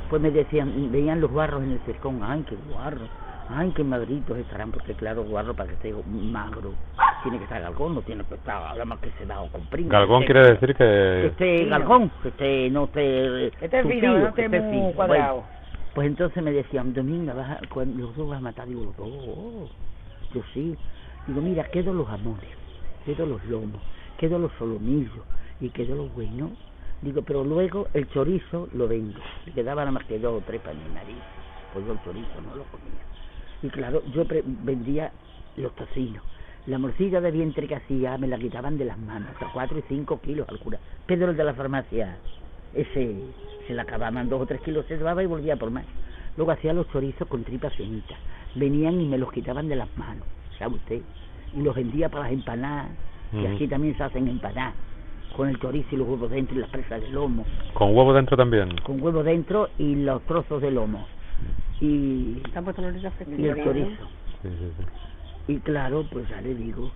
Pues me decían, veían los guarros en el cercón, ay, qué guarros, ay, qué magritos estarán, porque claro, guarro para que esté magro, tiene que estar galgón, no tiene que estar, además que se da o comprimido. Galgón quiere decir Que que... esté galgón, que esté, no esté... Que esté tupido, fino, no que esté esté muy fino. cuadrado. Bueno, pues entonces me decían, Dominga, los dos vas a matar, digo, los dos, yo sí. Digo, mira, quedo los amores, quedo los lomos, quedo los solomillos y quedo los buenos. Digo, pero luego el chorizo lo vendo. Me quedaba nada más que 2 o 3 para mi nariz. Pues yo el chorizo no lo comía. Y claro, yo vendía los tocinos. La morcilla de vientre que hacía me la quitaban de las manos, hasta 4 y 5 kilos al cura. Pedro, el de la farmacia, ese se la acababan 2 o 3 kilos, se llevaba y volvía por más. Luego hacía los chorizos con tripas finitas. Venían y me los quitaban de las manos, ¿sabe usted? Y los vendía para las empanadas, y aquí también se hacen empanadas, con el chorizo y los huevos dentro y las presas de lomo. ¿Con huevo dentro también? Con huevo dentro y los trozos de lomo. Y, ¿Te han puesto los y el chorizo. Sí. Y claro, pues ya le digo,